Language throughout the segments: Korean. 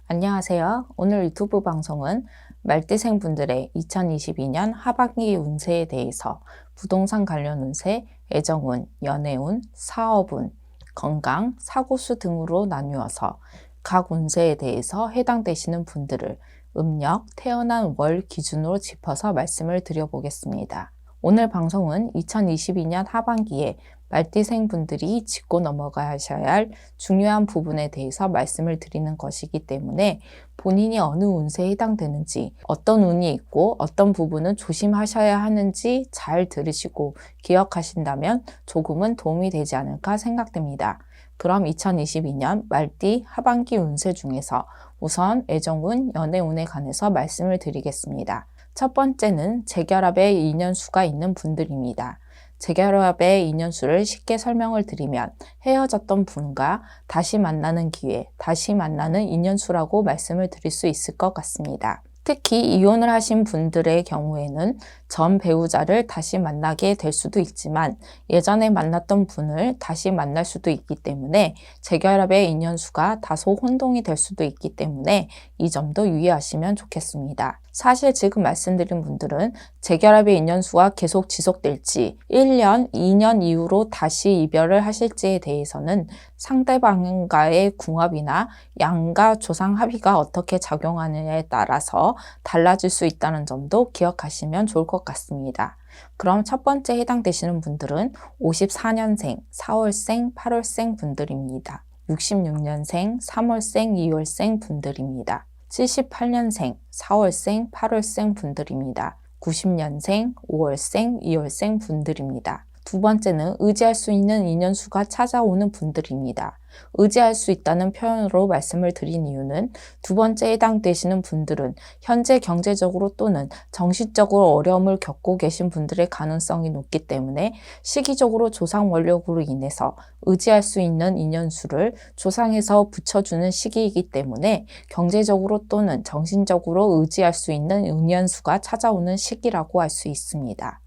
안녕하세요. 오늘 유튜브 방송은 말띠생 분들의 2022년 하반기 운세에 대해서 부동산 관련 운세, 애정운, 연애운, 사업운, 건강, 사고수 등으로 나누어서 각 운세에 대해서 해당되시는 분들을 음력, 태어난 월 기준으로 짚어서 말씀을 드려보겠습니다. 오늘 방송은 2022년 하반기에 말띠생 분들이 짚고 넘어가셔야 할 중요한 부분에 대해서 말씀을 드리는 것이기 때문에 본인이 어느 운세에 해당되는지, 어떤 운이 있고 어떤 부분은 조심하셔야 하는지 잘 들으시고 기억하신다면 조금은 도움이 되지 않을까 생각됩니다. 그럼 2022년 말띠 하반기 운세 중에서 우선 애정운, 연애운에 관해서 말씀을 드리겠습니다. 첫 번째는 재결합의 인연수가 있는 분들입니다. 재결합의 인연수를 쉽게 설명을 드리면 헤어졌던 분과 다시 만나는 기회, 다시 만나는 인연수라고 말씀을 드릴 수 있을 것 같습니다. 특히 이혼을 하신 분들의 경우에는 전 배우자를 다시 만나게 될 수도 있지만 예전에 만났던 분을 다시 만날 수도 있기 때문에 재결합의 인연수가 다소 혼동이 될 수도 있기 때문에 이 점도 유의하시면 좋겠습니다. 사실 지금 말씀드린 분들은 재결합의 인연수가 계속 지속될지 1년, 2년 이후로 다시 이별을 하실지에 대해서는 상대방과의 궁합이나 양가 조상 합의가 어떻게 작용하느냐에 따라서 달라질 수 있다는 점도 기억하시면 좋을 것 같습니다. 그럼 첫 번째 해당되시는 분들은 54년생, 4월생, 8월생 분들입니다. 66년생, 3월생, 2월생 분들입니다. 78년생, 4월생, 8월생 분들입니다. 90년생, 5월생, 2월생 분들입니다. 두 번째는 의지할 수 있는 인연수가 찾아오는 분들입니다. 의지할 수 있다는 표현으로 말씀을 드린 이유는 두 번째 해당되시는 분들은 현재 경제적으로 또는 정신적으로 어려움을 겪고 계신 분들의 가능성이 높기 때문에 시기적으로 조상 원력으로 인해서 의지할 수 있는 인연수를 조상에서 붙여주는 시기이기 때문에 경제적으로 또는 정신적으로 의지할 수 있는 인연수가 찾아오는 시기라고 할 수 있습니다.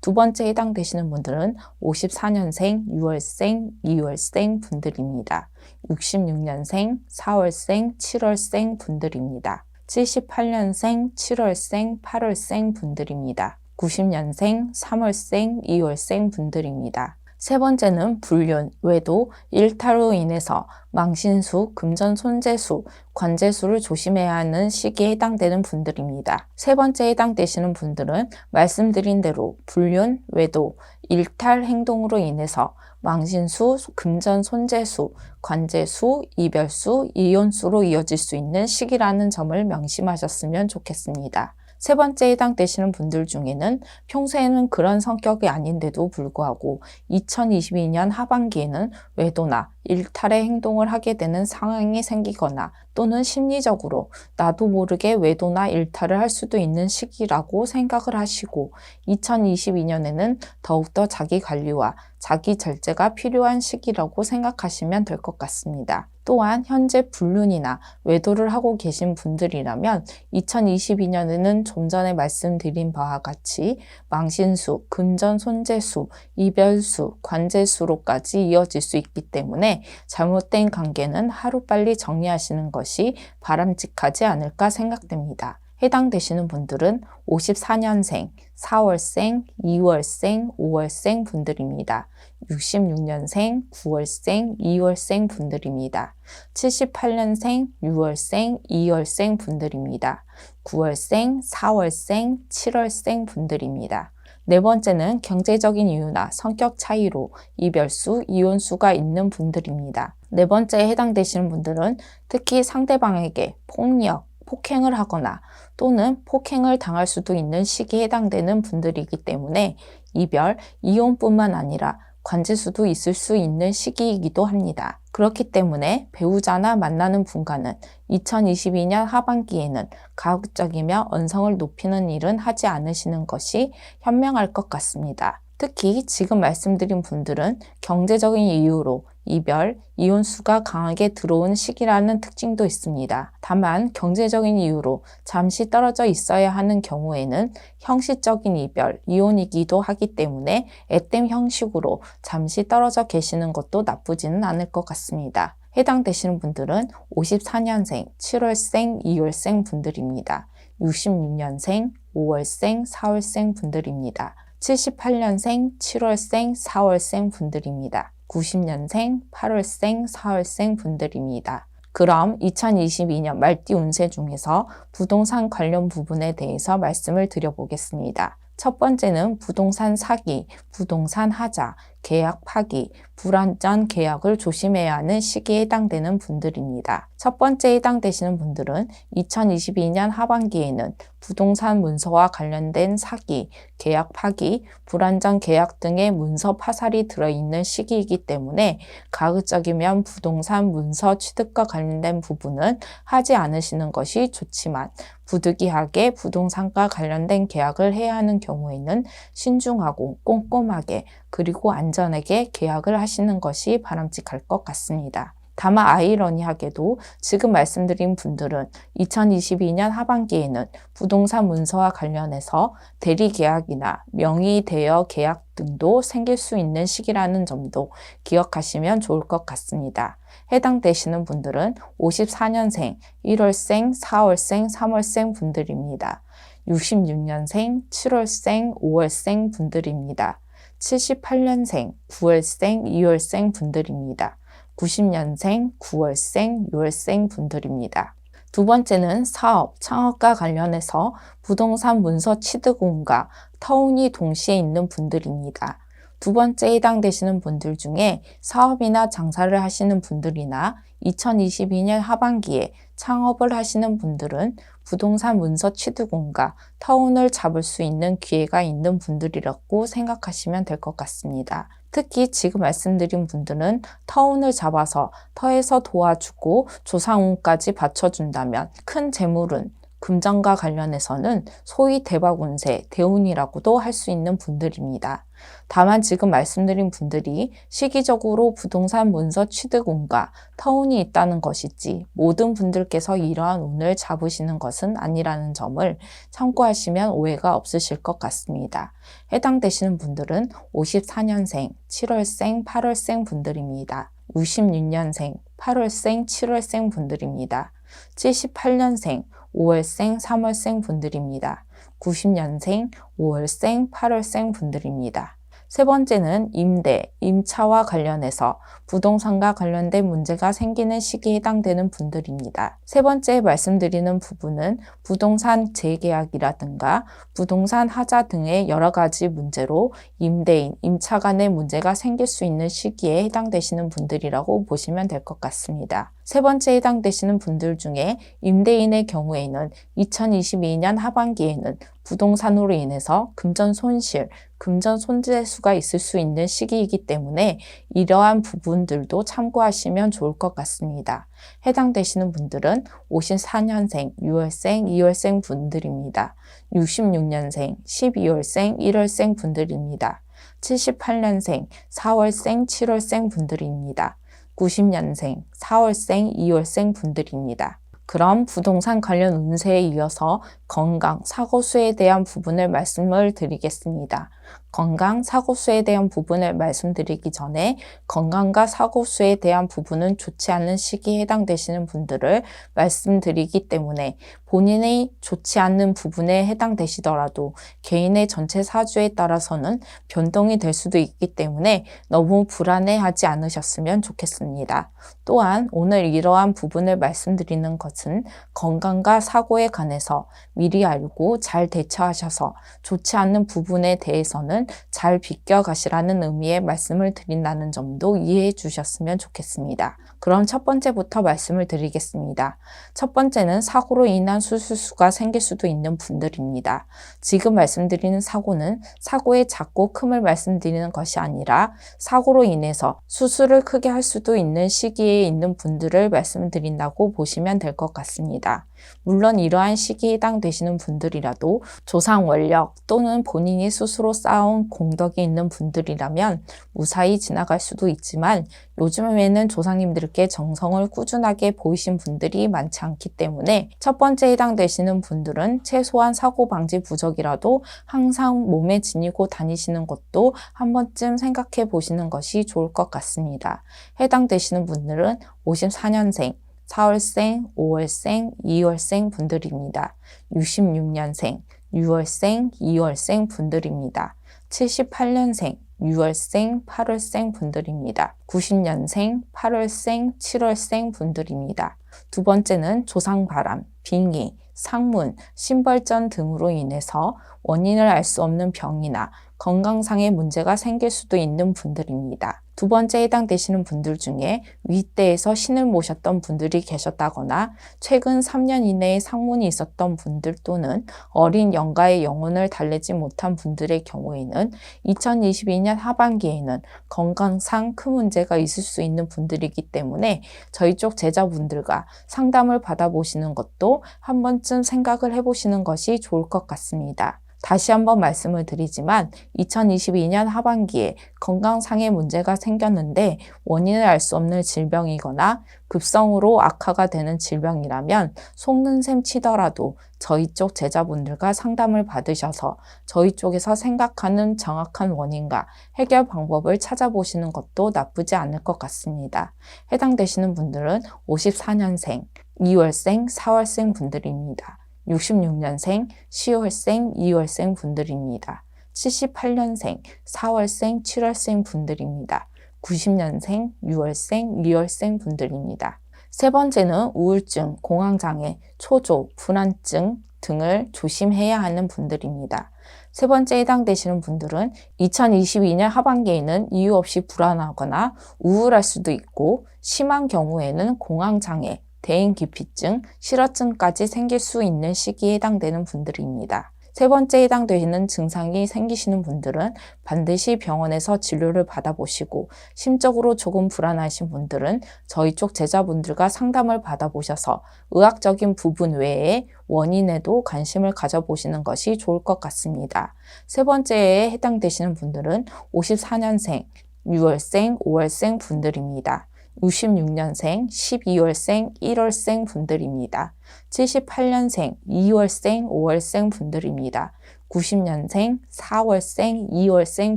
두 번째 해당되시는 분들은 54년생, 6월생, 2월생 분들입니다. 66년생, 4월생, 7월생 분들입니다. 78년생, 7월생, 8월생 분들입니다. 90년생, 3월생, 2월생 분들입니다. 세 번째는 불륜, 외도, 일타로 인해서 망신수, 금전손재수, 관재수를 조심해야 하는 시기에 해당되는 분들입니다. 세 번째 해당되시는 분들은 말씀드린 대로 불륜, 외도, 일탈 행동으로 인해서 망신수, 금전손재수, 관재수, 이별수, 이혼수로 이어질 수 있는 시기라는 점을 명심하셨으면 좋겠습니다. 세 번째 해당되시는 분들 중에는 평소에는 그런 성격이 아닌데도 불구하고 2022년 하반기에는 외도나 일탈의 행동을 하게 되는 상황이 생기거나 또는 심리적으로 나도 모르게 외도나 일탈을 할 수도 있는 시기라고 생각을 하시고 2022년에는 더욱더 자기 관리와 자기 절제가 필요한 시기라고 생각하시면 될 것 같습니다. 또한 현재 불륜이나 외도를 하고 계신 분들이라면 2022년에는 좀 전에 말씀드린 바와 같이 망신수, 금전손재수, 이별수, 관재수로까지 이어질 수 있기 때문에 잘못된 관계는 하루빨리 정리하시는 것이 바람직하지 않을까 생각됩니다. 해당되시는 분들은 54년생, 4월생, 2월생, 5월생 분들입니다. 66년생, 9월생, 2월생 분들입니다. 78년생, 6월생, 2월생 분들입니다. 9월생, 4월생, 7월생 분들입니다. 네 번째는 경제적인 이유나 성격 차이로 이별수, 이혼수가 있는 분들입니다. 네 번째에 해당되시는 분들은 특히 상대방에게 폭력, 폭행을 하거나 또는 폭행을 당할 수도 있는 시기에 해당되는 분들이기 때문에 이별, 이혼뿐만 아니라 관재수도 있을 수 있는 시기이기도 합니다. 그렇기 때문에 배우자나 만나는 분과는 2022년 하반기에는 가급적이며 언성을 높이는 일은 하지 않으시는 것이 현명할 것 같습니다. 특히 지금 말씀드린 분들은 경제적인 이유로 이별, 이혼수가 강하게 들어온 시기라는 특징도 있습니다. 다만 경제적인 이유로 잠시 떨어져 있어야 하는 경우에는 형식적인 이별, 이혼이기도 하기 때문에 애땜 형식으로 잠시 떨어져 계시는 것도 나쁘지는 않을 것 같습니다. 해당되시는 분들은 54년생, 7월생, 2월생 분들입니다. 66년생, 5월생, 4월생 분들입니다. 78년생, 7월생, 4월생 분들입니다. 90년생, 8월생, 4월생 분들입니다. 그럼 2022년 말띠 운세 중에서 부동산 관련 부분에 대해서 말씀을 드려보겠습니다. 첫 번째는 부동산 사기, 부동산 하자, 계약 파기, 불완전 계약을 조심해야 하는 시기에 해당되는 분들입니다. 첫 번째 해당되시는 분들은 2022년 하반기에는 부동산 문서와 관련된 사기, 계약 파기, 불완전 계약 등의 문서 파살이 들어있는 시기이기 때문에 가급적이면 부동산 문서 취득과 관련된 부분은 하지 않으시는 것이 좋지만 부득이하게 부동산과 관련된 계약을 해야 하는 경우에는 신중하고 꼼꼼하게 그리고 안전하게 계약을 하시는 것이 바람직할 것 같습니다. 다만 아이러니하게도 지금 말씀드린 분들은 2022년 하반기에는 부동산 문서와 관련해서 대리계약이나 명의대여 계약 등도 생길 수 있는 시기라는 점도 기억하시면 좋을 것 같습니다. 해당되시는 분들은 54년생, 1월생, 4월생, 3월생 분들입니다. 66년생, 7월생, 5월생 분들입니다. 78년생, 9월생, 2월생 분들입니다. 90년생, 9월생, 6월생 분들입니다. 두 번째는 사업, 창업과 관련해서 부동산 문서 취득운과 터운이 동시에 있는 분들입니다. 두 번째 해당되시는 분들 중에 사업이나 장사를 하시는 분들이나 2022년 하반기에 창업을 하시는 분들은 부동산 문서 취득운과 터운을 잡을 수 있는 기회가 있는 분들이라고 생각하시면 될 것 같습니다. 특히 지금 말씀드린 분들은 터운을 잡아서 터에서 도와주고 조상운까지 받쳐준다면 큰 재물운, 금전과 관련해서는 소위 대박운세, 대운이라고도 할 수 있는 분들입니다. 다만 지금 말씀드린 분들이 시기적으로 부동산 문서 취득운과 터운이 있다는 것이지 모든 분들께서 이러한 운을 잡으시는 것은 아니라는 점을 참고하시면 오해가 없으실 것 같습니다. 해당되시는 분들은 54년생, 7월생, 8월생 분들입니다. 66년생, 8월생, 7월생 분들입니다. 78년생, 5월생, 3월생 분들입니다. 90년생, 5월생, 8월생 분들입니다. 세 번째는 임대, 임차와 관련해서 부동산과 관련된 문제가 생기는 시기에 해당되는 분들입니다. 세 번째 말씀드리는 부분은 부동산 재계약이라든가 부동산 하자 등의 여러 가지 문제로 임대인, 임차 간의 문제가 생길 수 있는 시기에 해당되시는 분들이라고 보시면 될 것 같습니다. 세 번째 해당되시는 분들 중에 임대인의 경우에는 2022년 하반기에는 부동산으로 인해서 금전 손실, 금전 손재수가 있을 수 있는 시기이기 때문에 이러한 부분들도 참고하시면 좋을 것 같습니다. 해당되시는 분들은 54년생, 6월생, 2월생 분들입니다. 66년생, 12월생, 1월생 분들입니다. 78년생, 4월생, 7월생 분들입니다. 90년생, 4월생, 2월생 분들입니다. 그럼 부동산 관련 운세에 이어서 건강, 사고수에 대한 부분을 말씀을 드리겠습니다. 건강, 사고수에 대한 부분을 말씀드리기 전에 건강과 사고수에 대한 부분은 좋지 않은 시기에 해당되시는 분들을 말씀드리기 때문에 본인의 좋지 않는 부분에 해당되시더라도 개인의 전체 사주에 따라서는 변동이 될 수도 있기 때문에 너무 불안해하지 않으셨으면 좋겠습니다. 또한 오늘 이러한 부분을 말씀드리는 것은 건강과 사고에 관해서 미리 알고 잘 대처하셔서 좋지 않는 부분에 대해서는 잘 비껴가시라는 의미의 말씀을 드린다는 점도 이해해 주셨으면 좋겠습니다. 그럼 첫 번째부터 말씀을 드리겠습니다. 첫 번째는 사고로 인한 수술수가 생길 수도 있는 분들입니다. 지금 말씀드리는 사고는 사고의 작고 큼을 말씀드리는 것이 아니라 사고로 인해서 수술을 크게 할 수도 있는 시기에 있는 분들을 말씀드린다고 보시면 될 것 같습니다. 물론 이러한 시기에 해당되시는 분들이라도 조상 원력 또는 본인이 스스로 쌓아온 공덕이 있는 분들이라면 무사히 지나갈 수도 있지만 요즘에는 조상님들께 정성을 꾸준하게 보이신 분들이 많지 않기 때문에 첫 번째 해당되시는 분들은 최소한 사고 방지 부적이라도 항상 몸에 지니고 다니시는 것도 한 번쯤 생각해 보시는 것이 좋을 것 같습니다. 해당되시는 분들은 54년생, 4월생, 5월생, 2월생 분들입니다. 66년생, 6월생, 2월생 분들입니다. 78년생, 6월생, 8월생 분들입니다. 90년생, 8월생, 7월생 분들입니다. 두 번째는 조상바람, 빙의, 상문, 심벌전 등으로 인해서 원인을 알 수 없는 병이나 건강상의 문제가 생길 수도 있는 분들입니다. 두 번째 해당되시는 분들 중에 윗대에서 신을 모셨던 분들이 계셨다거나 최근 3년 이내에 상문이 있었던 분들 또는 어린 영가의 영혼을 달래지 못한 분들의 경우에는 2022년 하반기에는 건강상 큰 문제가 있을 수 있는 분들이기 때문에 저희 쪽 제자분들과 상담을 받아보시는 것도 한 번쯤 생각을 해보시는 것이 좋을 것 같습니다. 다시 한번 말씀을 드리지만 2022년 하반기에 건강상의 문제가 생겼는데 원인을 알 수 없는 질병이거나 급성으로 악화가 되는 질병이라면 속는 셈 치더라도 저희 쪽 제자분들과 상담을 받으셔서 저희 쪽에서 생각하는 정확한 원인과 해결 방법을 찾아보시는 것도 나쁘지 않을 것 같습니다. 해당되시는 분들은 54년생, 2월생, 4월생 분들입니다. 66년생, 10월생, 2월생 분들입니다. 78년생, 4월생, 7월생 분들입니다. 90년생, 6월생, 2월생 분들입니다. 세 번째는 우울증, 공황장애, 초조, 불안증 등을 조심해야 하는 분들입니다. 세 번째 해당되시는 분들은 2022년 하반기에는 이유 없이 불안하거나 우울할 수도 있고 심한 경우에는 공황장애, 대인기피증, 실어증까지 생길 수 있는 시기에 해당되는 분들입니다. 세 번째 해당되는 증상이 생기시는 분들은 반드시 병원에서 진료를 받아보시고 심적으로 조금 불안하신 분들은 저희 쪽 제자분들과 상담을 받아보셔서 의학적인 부분 외에 원인에도 관심을 가져보시는 것이 좋을 것 같습니다. 세 번째에 해당되시는 분들은 54년생, 6월생, 5월생 분들입니다. 66년생, 12월생, 1월생 분들입니다. 78년생, 2월생, 5월생 분들입니다. 90년생, 4월생, 2월생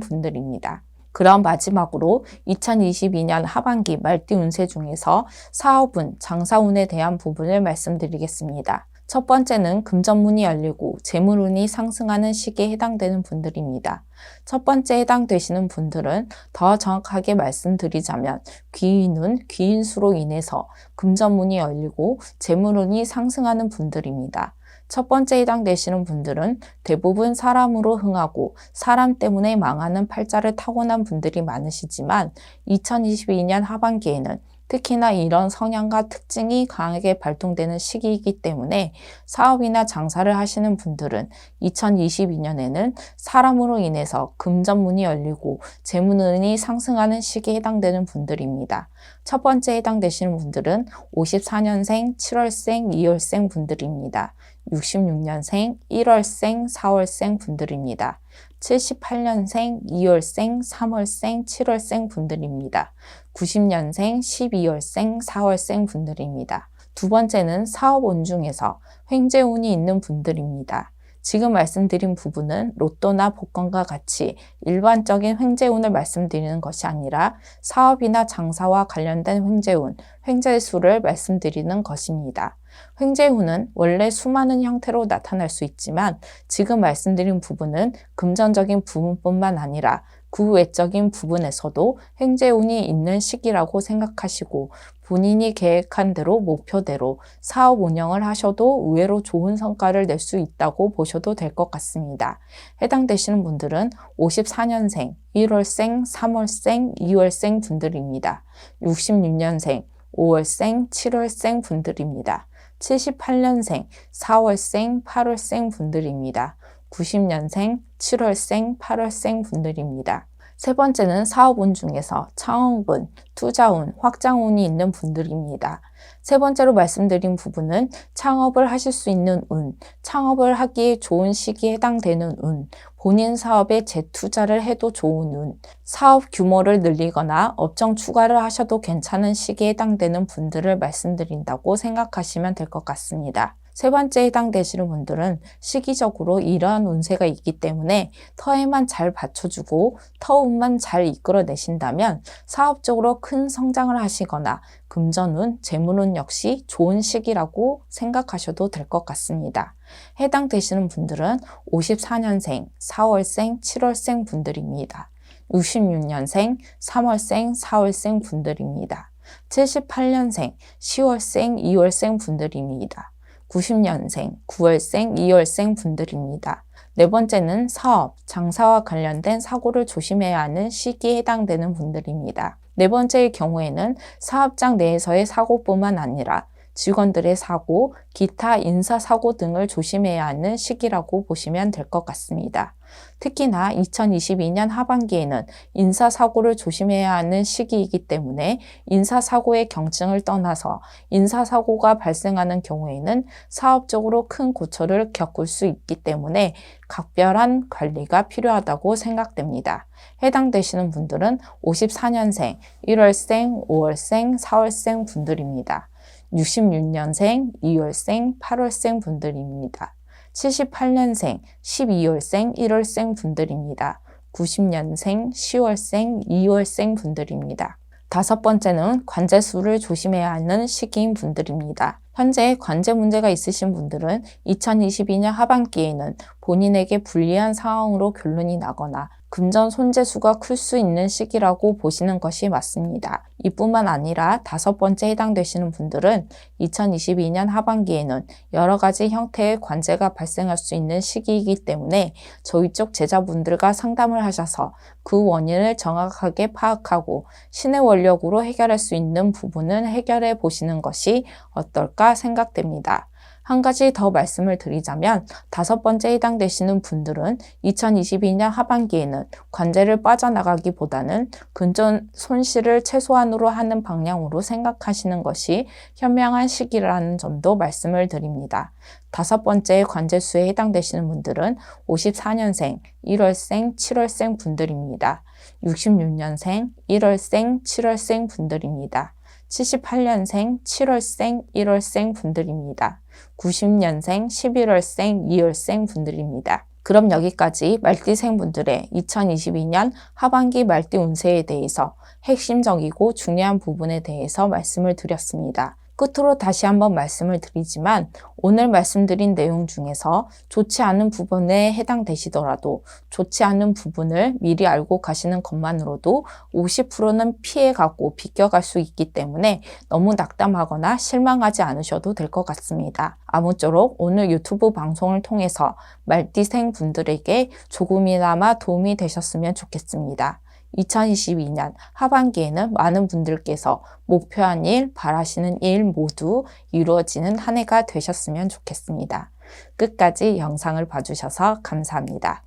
분들입니다. 그럼 마지막으로 2022년 하반기 말띠 운세 중에서 사업운, 장사운에 대한 부분을 말씀드리겠습니다. 첫 번째는 금전문이 열리고 재물운이 상승하는 시기에 해당되는 분들입니다. 첫 번째 해당되시는 분들은 더 정확하게 말씀드리자면 귀인운, 귀인수로 인해서 금전문이 열리고 재물운이 상승하는 분들입니다. 첫 번째 해당되시는 분들은 대부분 사람으로 흥하고 사람 때문에 망하는 팔자를 타고난 분들이 많으시지만 2022년 하반기에는 특히나 이런 성향과 특징이 강하게 발동되는 시기이기 때문에 사업이나 장사를 하시는 분들은 2022년에는 사람으로 인해서 금전문이 열리고 재물운이 상승하는 시기에 해당되는 분들입니다. 첫 번째 해당되시는 분들은 54년생, 7월생, 2월생 분들입니다. 66년생, 1월생, 4월생 분들입니다. 78년생, 2월생, 3월생, 7월생 분들입니다. 90년생, 12월생, 4월생 분들입니다. 두 번째는 사업운 중에서 횡재운이 있는 분들입니다. 지금 말씀드린 부분은 로또나 복권과 같이 일반적인 횡재운을 말씀드리는 것이 아니라 사업이나 장사와 관련된 횡재운, 횡재수를 말씀드리는 것입니다. 횡재운은 원래 수많은 형태로 나타날 수 있지만 지금 말씀드린 부분은 금전적인 부분뿐만 아니라 그 외적인 부분에서도 횡재운이 있는 시기라고 생각하시고 본인이 계획한 대로 목표대로 사업 운영을 하셔도 의외로 좋은 성과를 낼 수 있다고 보셔도 될 것 같습니다. 해당되시는 분들은 54년생, 1월생, 3월생, 2월생 분들입니다. 66년생, 5월생, 7월생 분들입니다. 78년생, 4월생, 8월생 분들입니다. 90년생, 7월생, 8월생 분들입니다. 세 번째는 사업운 중에서 창업운, 투자운, 확장운이 있는 분들입니다. 세 번째로 말씀드린 부분은 창업을 하실 수 있는 운, 창업을 하기에 좋은 시기에 해당되는 운, 본인 사업에 재투자를 해도 좋은 운, 사업 규모를 늘리거나 업종 추가를 하셔도 괜찮은 시기에 해당되는 분들을 말씀드린다고 생각하시면 될 것 같습니다. 세 번째에 해당되시는 분들은 시기적으로 이러한 운세가 있기 때문에 터에만 잘 받쳐주고 터운만 잘 이끌어내신다면 사업적으로 큰 성장을 하시거나 금전운, 재물운 역시 좋은 시기라고 생각하셔도 될 것 같습니다. 해당되시는 분들은 54년생, 4월생, 7월생 분들입니다. 66년생, 3월생, 4월생 분들입니다. 78년생, 10월생, 2월생 분들입니다. 90년생, 9월생, 2월생 분들입니다. 네 번째는 사업, 장사와 관련된 사고를 조심해야 하는 시기에 해당되는 분들입니다. 네 번째의 경우에는 사업장 내에서의 사고뿐만 아니라 직원들의 사고, 기타 인사사고 등을 조심해야 하는 시기라고 보시면 될 것 같습니다. 특히나 2022년 하반기에는 인사사고를 조심해야 하는 시기이기 때문에 인사사고의 경증을 떠나서 인사사고가 발생하는 경우에는 사업적으로 큰 고초를 겪을 수 있기 때문에 각별한 관리가 필요하다고 생각됩니다. 해당되시는 분들은 54년생, 1월생, 5월생, 4월생 분들입니다. 66년생, 2월생, 8월생 분들입니다. 78년생, 12월생, 1월생 분들입니다. 90년생, 10월생, 2월생 분들입니다. 다섯 번째는 관제수를 조심해야 하는 시기인 분들입니다. 현재 관제 문제가 있으신 분들은 2022년 하반기에는 본인에게 불리한 상황으로 결론이 나거나 금전 손재수가 클 수 있는 시기라고 보시는 것이 맞습니다. 이뿐만 아니라 다섯 번째 해당되시는 분들은 2022년 하반기에는 여러 가지 형태의 관제가 발생할 수 있는 시기이기 때문에 저희 쪽 제자분들과 상담을 하셔서 그 원인을 정확하게 파악하고 신의 원력으로 해결할 수 있는 부분은 해결해 보시는 것이 어떨까 생각됩니다. 한 가지 더 말씀을 드리자면 다섯 번째 해당되시는 분들은 2022년 하반기에는 관제를 빠져나가기보다는 금전 손실을 최소한으로 하는 방향으로 생각하시는 것이 현명한 시기라는 점도 말씀을 드립니다. 다섯 번째 관제수에 해당되시는 분들은 54년생, 1월생, 7월생 분들입니다. 66년생, 1월생, 7월생 분들입니다. 78년생, 7월생, 1월생 분들입니다. 90년생, 11월생, 2월생 분들입니다. 그럼 여기까지 말띠생 분들의 2022년 하반기 말띠 운세에 대해서 핵심적이고 중요한 부분에 대해서 말씀을 드렸습니다. 끝으로 다시 한번 말씀을 드리지만 오늘 말씀드린 내용 중에서 좋지 않은 부분에 해당되시더라도 좋지 않은 부분을 미리 알고 가시는 것만으로도 50%는 피해가고 비껴갈 수 있기 때문에 너무 낙담하거나 실망하지 않으셔도 될 것 같습니다. 아무쪼록 오늘 유튜브 방송을 통해서 말띠생 분들에게 조금이나마 도움이 되셨으면 좋겠습니다. 2022년 하반기에는 많은 분들께서 목표한 일, 바라시는 일 모두 이루어지는 한 해가 되셨으면 좋겠습니다. 끝까지 영상을 봐주셔서 감사합니다.